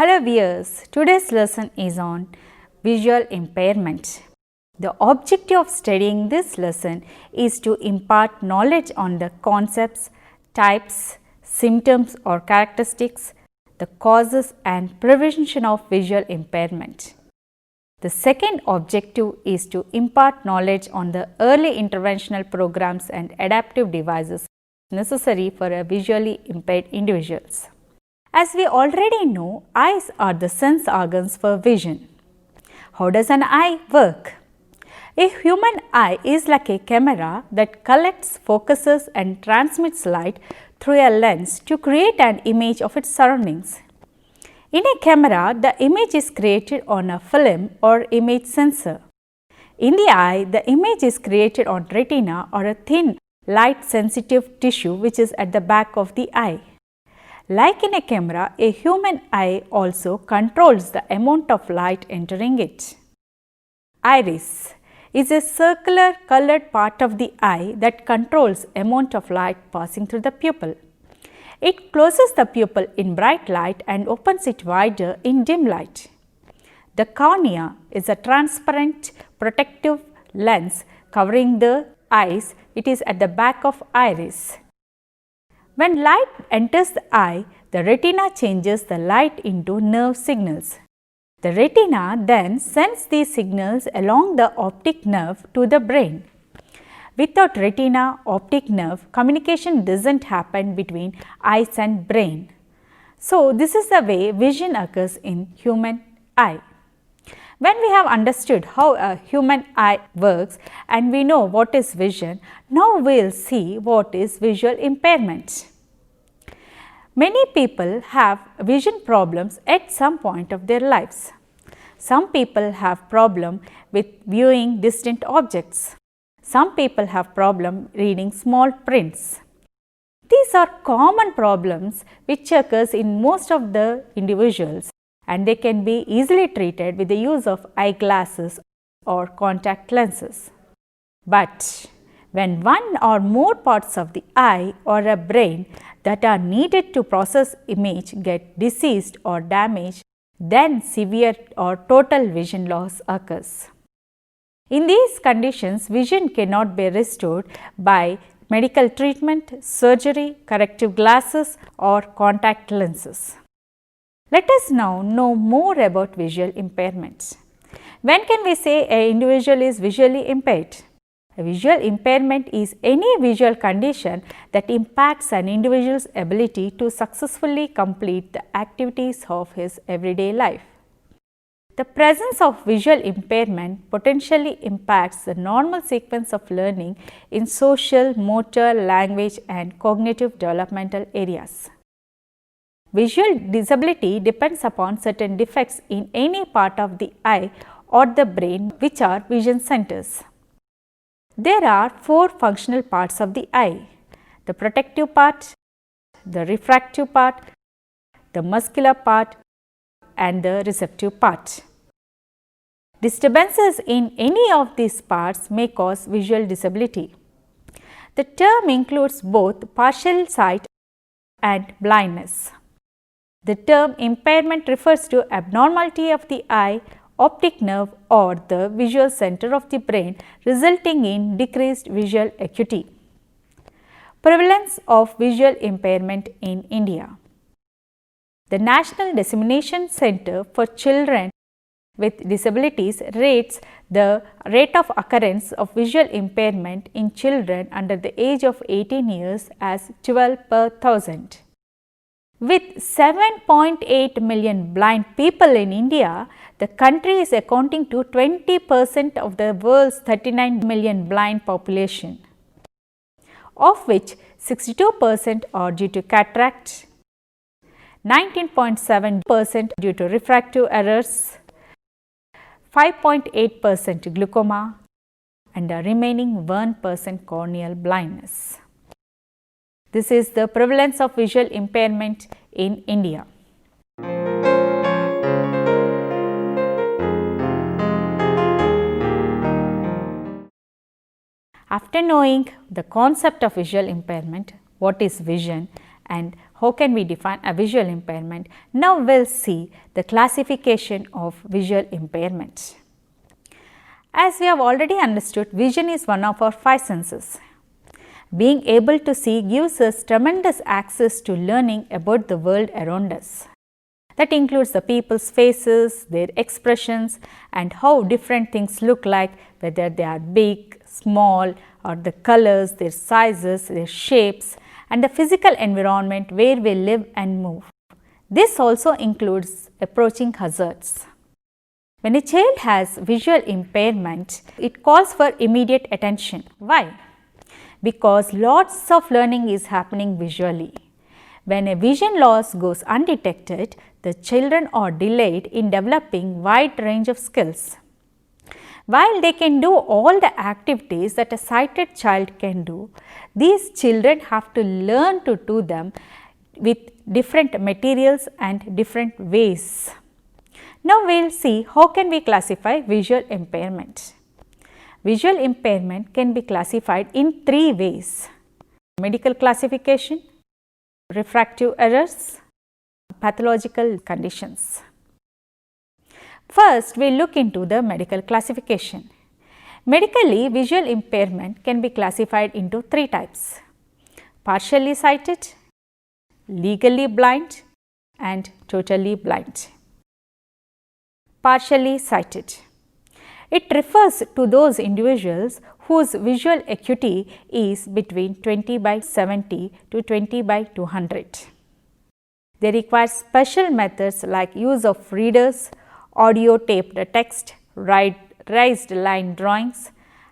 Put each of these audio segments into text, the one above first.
Hello viewers, today's lesson is on visual impairment. The objective of studying this lesson is to impart knowledge on the concepts, types, symptoms or characteristics, the causes and prevention of visual impairment. The second objective is to impart knowledge on the early interventional programs and adaptive devices necessary for a visually impaired individuals. As we already know, eyes are the sense organs for vision. How does an eye work? A human eye is like a camera that collects, focuses and transmits light through a lens to create an image of its surroundings. In a camera, the image is created on a film or image sensor. In the eye, the image is created on retina or a thin light sensitive tissue which is at the back of the eye. Like in a camera, a human eye also controls the amount of light entering it. Iris is a circular colored part of the eye that controls amount of light passing through the pupil. It closes the pupil in bright light and opens it wider in dim light. The cornea is a transparent protective lens covering the eyes. It is at the back of iris. When light enters the eye, the retina changes the light into nerve signals. The retina then sends these signals along the optic nerve to the brain. Without retina optic nerve, communication does not happen between eyes and brain. So, this is the way vision occurs in human eye. When we have understood how a human eye works and we know what is vision, now we will see what is visual impairment. Many people have vision problems at some point of their lives. Some people have problem with viewing distant objects. Some people have problem reading small prints. These are common problems which occurs in most of the individuals and they can be easily treated with the use of eyeglasses or contact lenses. But when one or more parts of the eye or a brain that are needed to process image get diseased or damaged, then severe or total vision loss occurs. In these conditions, vision cannot be restored by medical treatment, surgery, corrective glasses or contact lenses. Let us now know more about visual impairments. When can we say an individual is visually impaired? A visual impairment is any visual condition that impacts an individual's ability to successfully complete the activities of his everyday life. The presence of visual impairment potentially impacts the normal sequence of learning in social, motor, language and cognitive developmental areas. Visual disability depends upon certain defects in any part of the eye or the brain which are vision centers. There are four functional parts of the eye: the protective part, the refractive part, the muscular part and the receptive part. Disturbances in any of these parts may cause visual disability. The term includes both partial sight and blindness. The term impairment refers to abnormality of the eye, optic nerve or the visual center of the brain resulting in decreased visual acuity. Prevalence of visual impairment in India. The National Dissemination Center for Children with Disabilities rates the rate of occurrence of visual impairment in children under the age of 18 years as 12 per 1,000. With 7.8 million blind people in India, the country is accounting to 20% of the world's 39 million blind population, of which 62% are due to cataract, 19.7% due to refractive errors, 5.8% glaucoma and the remaining 1% corneal blindness. This is the prevalence of visual impairment in India. After knowing the concept of visual impairment, what is vision and how can we define a visual impairment? Now we will see the classification of visual impairment. As we have already understood, vision is one of our 5 senses. Being able to see gives us tremendous access to learning about the world around us. That includes the people's faces, their expressions, and how different things look like, whether they are big, small, or the colors, their sizes, their shapes, and the physical environment where we live and move. This also includes approaching hazards. When a child has visual impairment, it calls for immediate attention. Why? Because lots of learning is happening visually. When a vision loss goes undetected, the children are delayed in developing wide range of skills. While they can do all the activities that a sighted child can do, these children have to learn to do them with different materials and different ways. Now we will see how can we classify visual impairment. Visual impairment can be classified in 3 ways: medical classification, refractive errors, pathological conditions. First, we look into the medical classification. Medically, visual impairment can be classified into 3 types: partially sighted, legally blind, and totally blind. Partially sighted. It refers to those individuals whose visual acuity is between 20/70 to 20/200. They require special methods like use of readers, audio taped text, raised line drawings,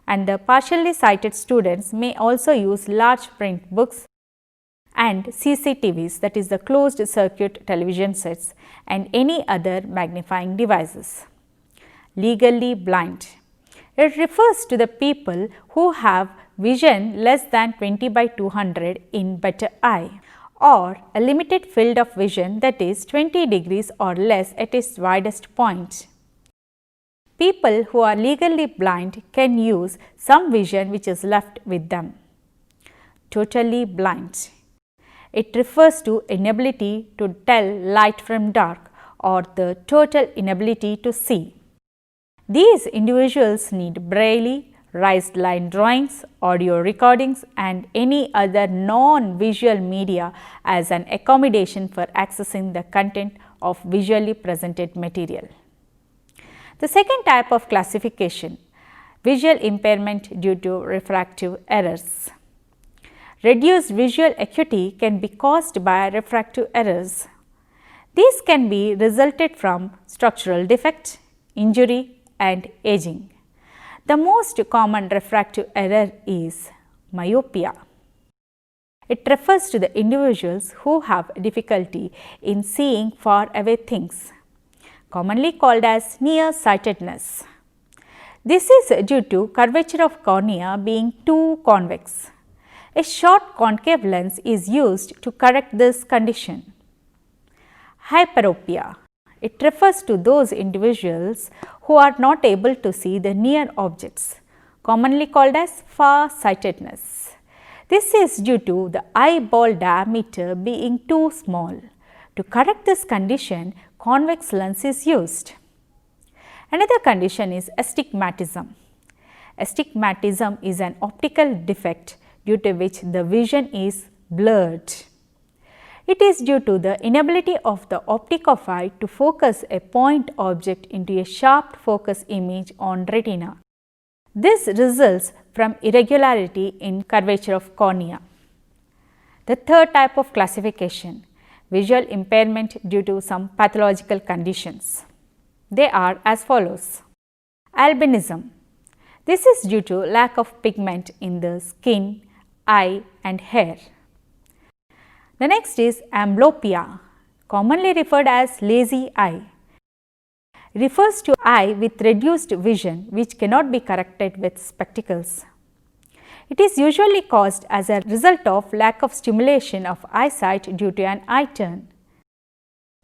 and the partially sighted students may also use large print books and CCTVs, that is the closed circuit television sets, and any other magnifying devices. Legally blind. It refers to the people who have vision less than 20/200 in better eye, or a limited field of vision, that is 20 degrees or less at its widest point. People who are legally blind can use some vision which is left with them. Totally blind. It refers to inability to tell light from dark, or the total inability to see. These individuals need braille, raised line drawings, audio recordings, and any other non-visual media as an accommodation for accessing the content of visually presented material. The second type of classification, visual impairment due to refractive errors. Reduced visual acuity can be caused by refractive errors. These can be resulted from structural defect, injury, and aging. The most common refractive error is myopia. It refers to the individuals who have difficulty in seeing far away things, commonly called as nearsightedness. This is due to curvature of cornea being too convex. A short concave lens is used to correct this condition. Hyperopia. It refers to those individuals who are not able to see the near objects, commonly called as far-sightedness. This is due to the eyeball diameter being too small. To correct this condition, convex lens is used. Another condition is astigmatism. Astigmatism is an optical defect due to which the vision is blurred. It is due to the inability of the optic of eye to focus a point object into a sharp focus image on retina. This results from irregularity in curvature of cornea. The third type of classification, visual impairment due to some pathological conditions. They are as follows. Albinism. This is due to lack of pigment in the skin, eye, and hair. The next is amblyopia, commonly referred as lazy eye. Refers to eye with reduced vision which cannot be corrected with spectacles. It is usually caused as a result of lack of stimulation of eyesight due to an eye turn.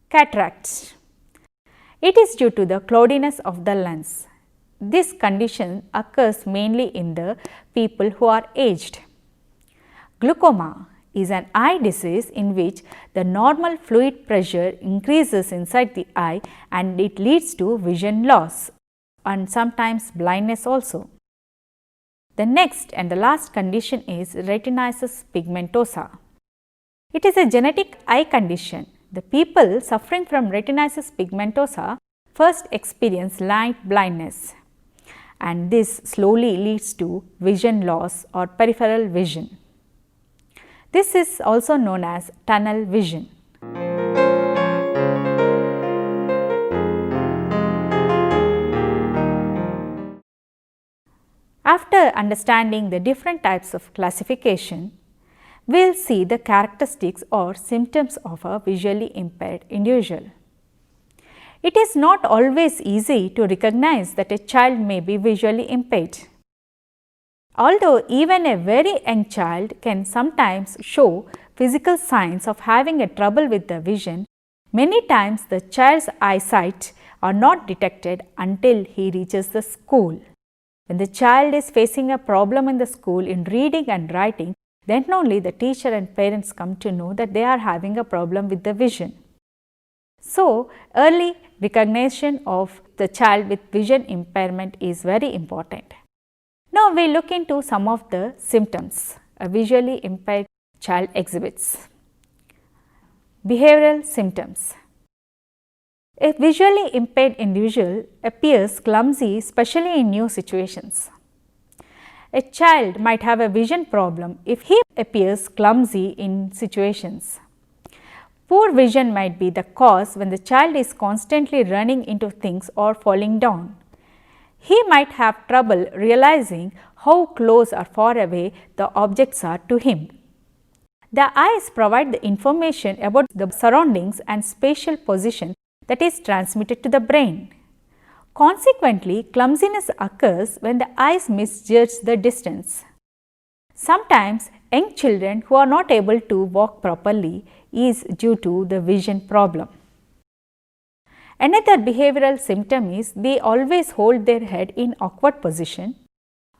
Cataract. It is due to the cloudiness of the lens. This condition occurs mainly in the people who are aged. Glaucoma. is an eye disease in which the normal fluid pressure increases inside the eye and it leads to vision loss and sometimes blindness also. The next and the last condition is retinitis pigmentosa. It is a genetic eye condition. The people suffering from retinitis pigmentosa first experience night blindness, and this slowly leads to vision loss or peripheral vision. This is also known as tunnel vision. After understanding the different types of classification, we will see the characteristics or symptoms of a visually impaired individual. It is not always easy to recognize that a child may be visually impaired. Although even a very young child can sometimes show physical signs of having a trouble with the vision, many times the child's eyesight are not detected until he reaches the school. When the child is facing a problem in the school in reading and writing, then only the teacher and parents come to know that they are having a problem with the vision. So, early recognition of the child with vision impairment is very important. Now, we look into some of the symptoms a visually impaired child exhibits. Behavioral symptoms. A visually impaired individual appears clumsy, especially in new situations. A child might have a vision problem if he appears clumsy in situations. Poor vision might be the cause when the child is constantly running into things or falling down. He might have trouble realizing how close or far away the objects are to him. The eyes provide the information about the surroundings and spatial position that is transmitted to the brain. Consequently, clumsiness occurs when the eyes misjudge the distance. Sometimes, young children who are not able to walk properly is due to the vision problem. Another behavioral symptom is they always hold their head in awkward position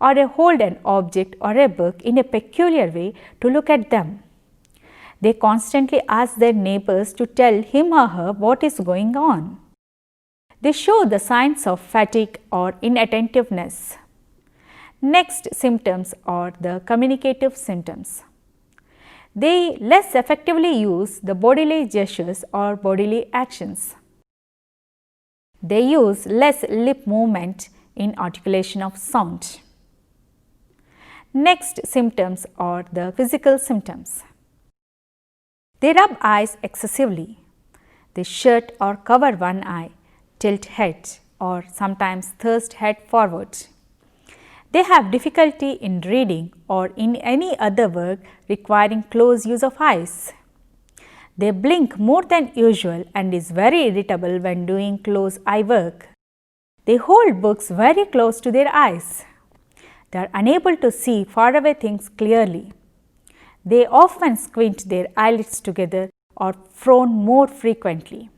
or hold an object or a book in a peculiar way to look at them. They constantly ask their neighbors to tell him or her what is going on. They show the signs of fatigue or inattentiveness. Next symptoms are the communicative symptoms. They less effectively use the bodily gestures or bodily actions. They use less lip movement in articulation of sound. Next symptoms are the physical symptoms. They rub eyes excessively. They shut or cover one eye, tilt head or sometimes thrust head forward. They have difficulty in reading or in any other work requiring close use of eyes. They blink more than usual and is very irritable when doing close eye work. They hold books very close to their eyes. They are unable to see faraway things clearly. They often squint their eyelids together or frown more frequently.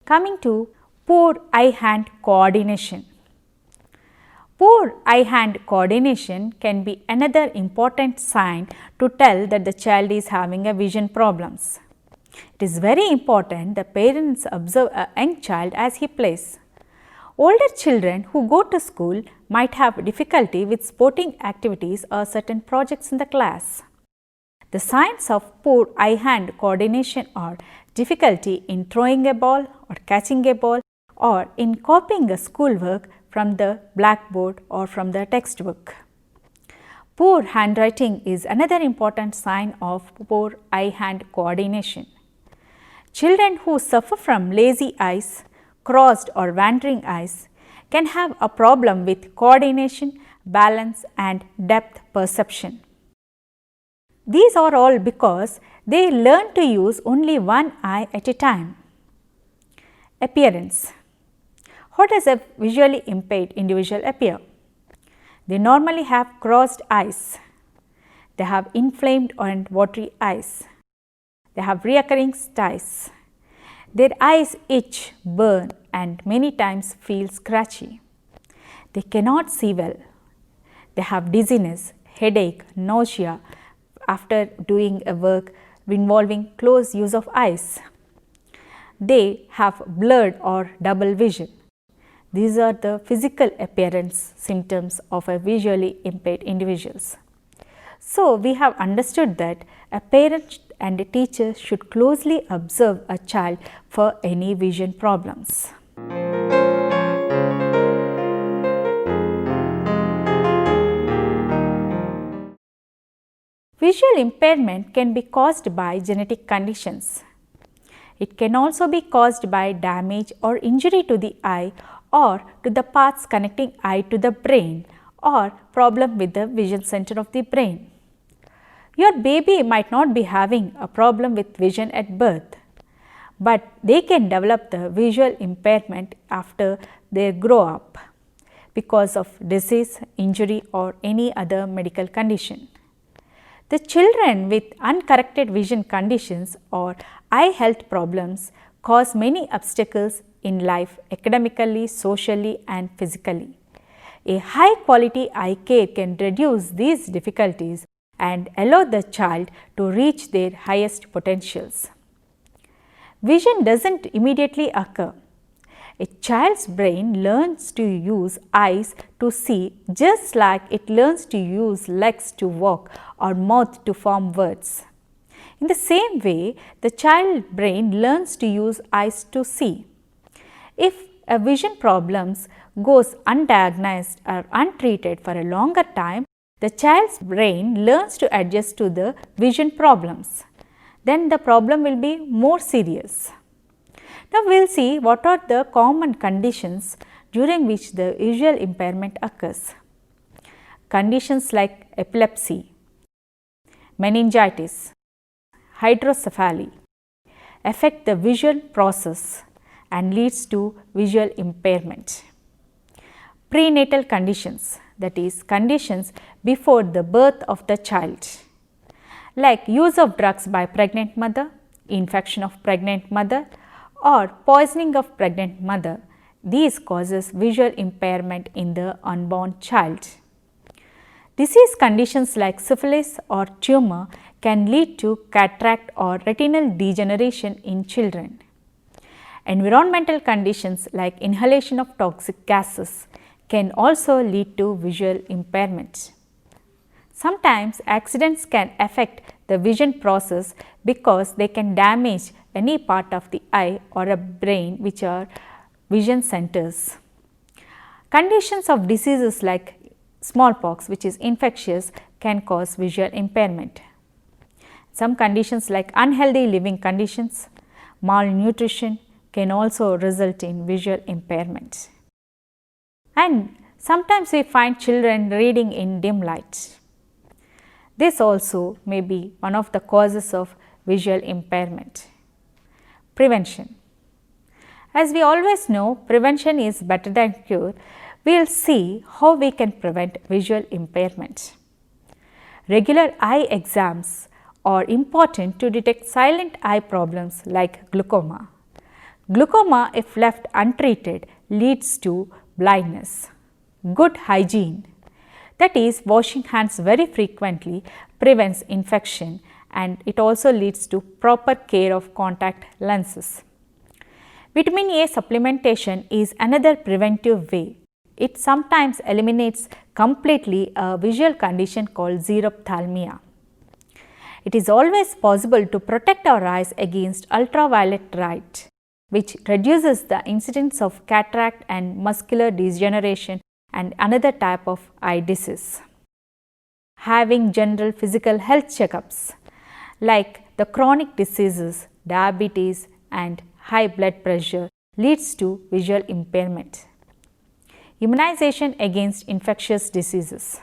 Coming to poor eye-hand coordination. Poor eye-hand coordination can be another important sign to tell that the child is having a vision problems. It is very important that parents observe a young child as he plays. Older children who go to school might have difficulty with sporting activities or certain projects in the class. The signs of poor eye-hand coordination are difficulty in throwing a ball or catching a ball or in copying a schoolwork from the blackboard or from the textbook. Poor handwriting is another important sign of poor eye-hand coordination. Children who suffer from lazy eyes, crossed or wandering eyes can have a problem with coordination, balance and depth perception. These are all because they learn to use only one eye at a time. Appearance. How does a visually impaired individual appear? They normally have crossed eyes. They have inflamed and watery eyes. They have recurring styes. Their eyes itch, burn and many times feel scratchy. They cannot see well. They have dizziness, headache, nausea after doing a work involving close use of eyes. They have blurred or double vision. These are the physical appearance symptoms of a visually impaired individuals. So, we have understood that a parent and a teacher should closely observe a child for any vision problems. Visual impairment can be caused by genetic conditions. It can also be caused by damage or injury to the eye or to the parts connecting eye to the brain or problem with the vision center of the brain. Your baby might not be having a problem with vision at birth, but they can develop the visual impairment after they grow up because of disease, injury or any other medical condition. The children with uncorrected vision conditions or eye health problems cause many obstacles in life academically, socially and physically. A high quality eye care can reduce these difficulties and allow the child to reach their highest potentials. Vision does not immediately occur. A child's brain learns to use eyes to see just like it learns to use legs to walk or mouth to form words. In the same way, the child brain learns to use eyes to see. If a vision problems goes undiagnosed or untreated for a longer time, the child's brain learns to adjust to the vision problems. Then the problem will be more serious. Now, we will see what are the common conditions during which the visual impairment occurs. Conditions like epilepsy, meningitis, hydrocephaly affect the visual process and leads to visual impairment. Prenatal conditions, that is conditions before the birth of the child, like use of drugs by pregnant mother, infection of pregnant mother or poisoning of pregnant mother. These causes visual impairment in the unborn child. Disease conditions like syphilis or tumor can lead to cataract or retinal degeneration in children. Environmental conditions like inhalation of toxic gases can also lead to visual impairment. Sometimes accidents can affect the vision process because they can damage any part of the eye or a brain which are vision centers. Conditions of diseases like smallpox, which is infectious, can cause visual impairment. Some conditions like unhealthy living conditions, malnutrition can also result in visual impairment. And sometimes we find children reading in dim light. This also may be one of the causes of visual impairment. Prevention. As we always know, prevention is better than cure. We will see how we can prevent visual impairment. Regular eye exams are important to detect silent eye problems like glaucoma. Glaucoma, if left untreated, leads to blindness. Good hygiene, that is washing hands very frequently, prevents infection and it also leads to proper care of contact lenses. Vitamin A supplementation is another preventive way. It sometimes eliminates completely a visual condition called xerophthalmia. It is always possible to protect our eyes against ultraviolet light, which reduces the incidence of cataract and macular degeneration and another type of eye disease. Having general physical health checkups like the chronic diseases, diabetes and high blood pressure leads to visual impairment. Immunization against infectious diseases.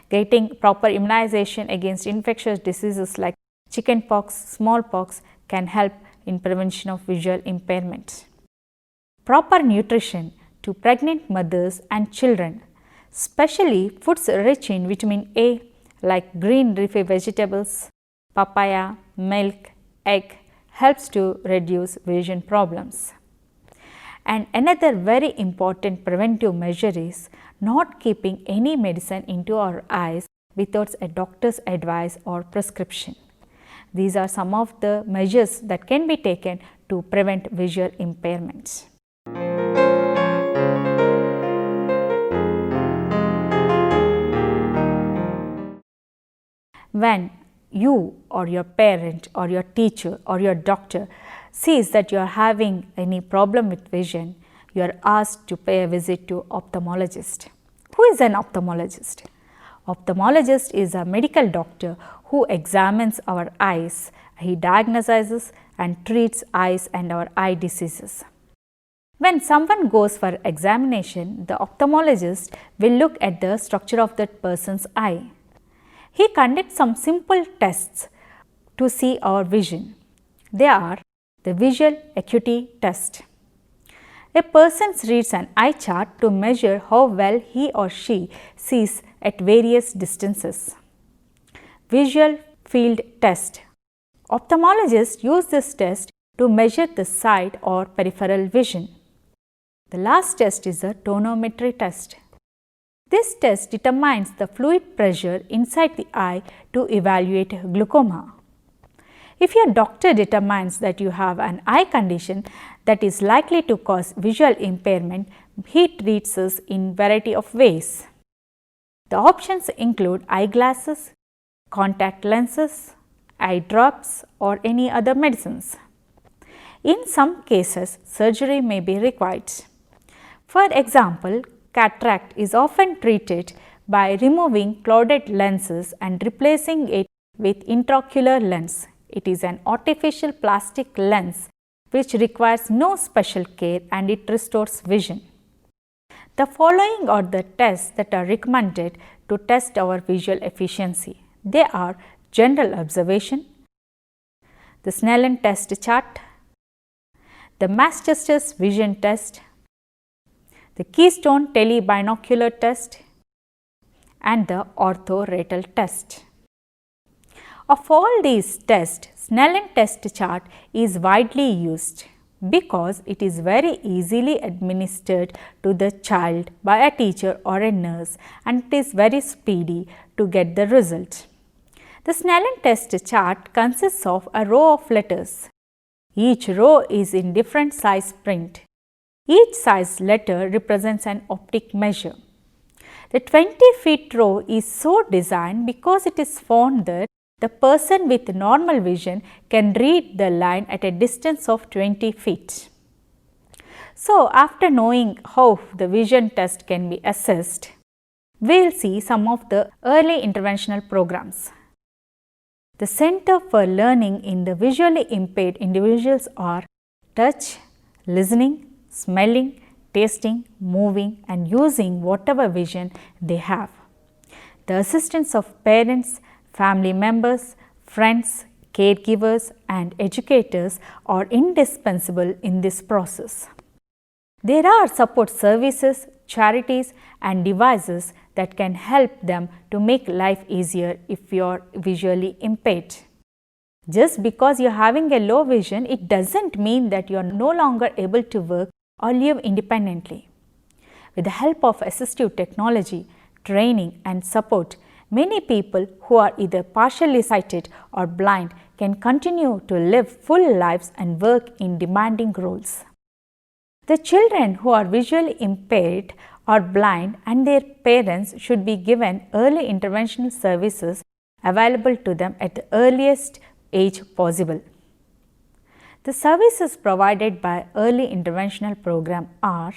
Getting proper immunization against infectious diseases like chickenpox, smallpox can help in prevention of visual impairment. Proper nutrition to pregnant mothers and children, especially foods rich in vitamin A like green leafy vegetables, papaya, milk, egg helps to reduce vision problems. And another very important preventive measure is not keeping any medicine into our eyes without a doctor's advice or prescription. These are some of the measures that can be taken to prevent visual impairments. When you or your parent or your teacher or your doctor sees that you are having any problem with vision, you are asked to pay a visit to ophthalmologist. Who is an ophthalmologist? Ophthalmologist is a medical doctor who examines our eyes. He diagnoses and treats eyes and our eye diseases. When someone goes for examination, the ophthalmologist will look at the structure of that person's eye. He conducts some simple tests to see our vision. They are the visual acuity test. A person reads an eye chart to measure how well he or she sees at various distances. Visual field test. Ophthalmologists use this test to measure the sight or peripheral vision. The last test is a tonometry test. This test determines the fluid pressure inside the eye to evaluate glaucoma. If your doctor determines that you have an eye condition that is likely to cause visual impairment, he treats us in variety of ways. The options include eyeglasses, contact lenses, eye drops or any other medicines. In some cases, surgery may be required. For example, cataract is often treated by removing clouded lenses and replacing it with intraocular lens. It is an artificial plastic lens which requires no special care and it restores vision. The following are the tests that are recommended to test our visual efficiency. They are general observation, the Snellen test chart, the Manchester's vision test, the Keystone telebinocular test and the orthoretal test. Of all these tests, Snellen test chart is widely used because it is very easily administered to the child by a teacher or a nurse and it is very speedy to get the result. The Snellen test chart consists of a row of letters. Each row is in different size print. Each size letter represents an optic measure. The 20 feet row is so designed because it is found that the person with normal vision can read the line at a distance of 20 feet. So, after knowing how the vision test can be assessed, we will see some of the early interventional programs. The Center for Learning in the visually impaired individuals are touch, listening, smelling, tasting, moving and using whatever vision they have. The assistance of parents, family members, friends, caregivers and educators are indispensable in this process. There are support services, charities and devices that can help them to make life easier if you are visually impaired. Just because you are having a low vision, it does not mean that you are no longer able to work or live independently. With the help of assistive technology, training and support, many people who are either partially sighted or blind can continue to live full lives and work in demanding roles. The children who are visually impaired or blind and their parents should be given early interventional services available to them at the earliest age possible. The services provided by early interventional program are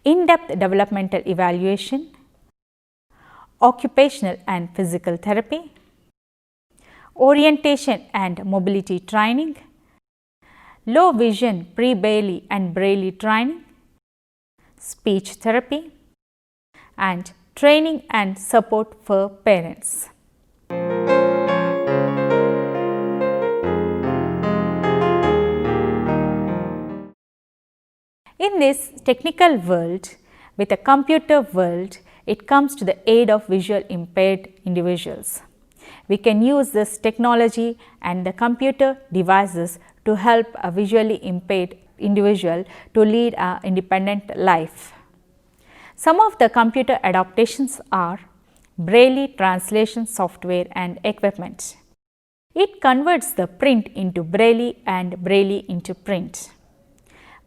in-depth developmental evaluation, occupational and physical therapy, orientation and mobility training, low vision pre-Bailey and Braille training, speech therapy and training and support for parents. In this technical world, with a computer world, it comes to the aid of visual impaired individuals. We can use this technology and the computer devices to help a visually impaired individual to lead an independent life. Some of the computer adaptations are Braille translation software and equipment. It converts the print into Braille and Braille into print.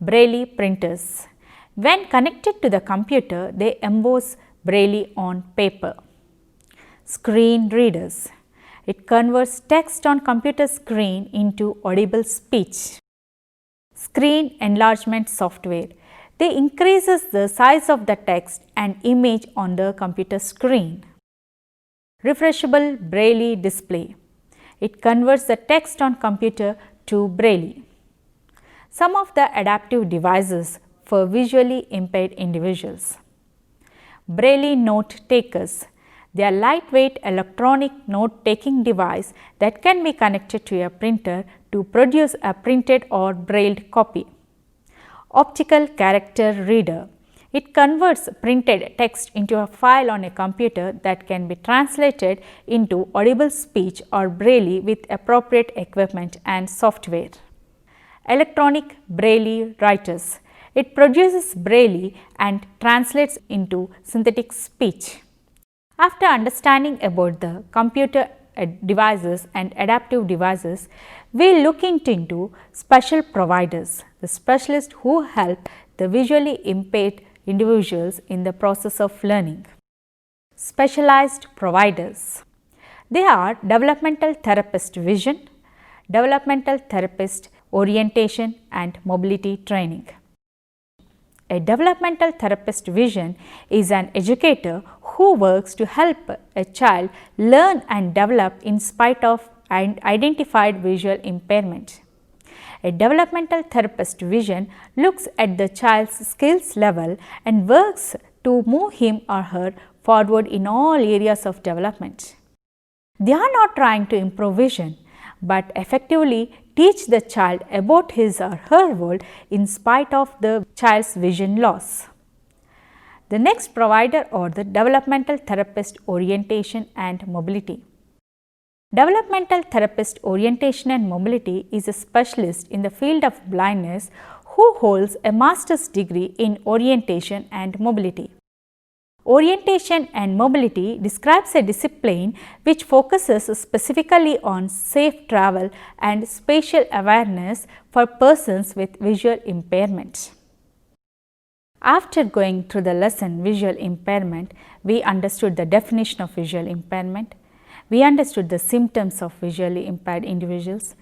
Braille printers. When connected to the computer, they emboss Braille on paper. Screen readers. It converts text on computer screen into audible speech. Screen enlargement software. They increases the size of the text and image on the computer screen. Refreshable Braille display. It converts the text on computer to Braille. Some of the adaptive devices for visually impaired individuals. Braille note takers. They are lightweight electronic note-taking device that can be connected to a printer to produce a printed or brailled copy. Optical character reader. It converts printed text into a file on a computer that can be translated into audible speech or Braille with appropriate equipment and software. Electronic Braille writers. It produces Braille and translates into synthetic speech. After understanding about the computer devices and adaptive devices, we look into special providers, the specialists who help the visually impaired individuals in the process of learning. Specialized providers. They are developmental therapist vision, developmental therapist orientation and mobility training. A developmental therapist vision is an educator who works to help a child learn and develop in spite of identified visual impairment. A developmental therapist vision looks at the child's skills level and works to move him or her forward in all areas of development. They are not trying to improve vision, but effectively teach the child about his or her world in spite of the child's vision loss. The next provider are the developmental therapist orientation and mobility. Developmental therapist orientation and mobility is a specialist in the field of blindness who holds a master's degree in orientation and mobility. Orientation and mobility describes a discipline which focuses specifically on safe travel and spatial awareness for persons with visual impairment. After going through the lesson visual impairment, we understood the definition of visual impairment. We understood the symptoms of visually impaired individuals.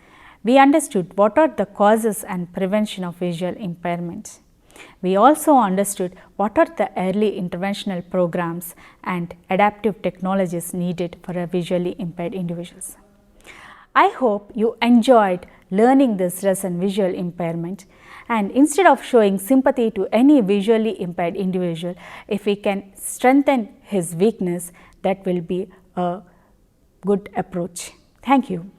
We understood what are the causes and prevention of visual impairment. We also understood what are the early interventional programs and adaptive technologies needed for a visually impaired individuals. I hope you enjoyed learning this lesson visual impairment, and instead of showing sympathy to any visually impaired individual, if we can strengthen his weakness, that will be a good approach. Thank you.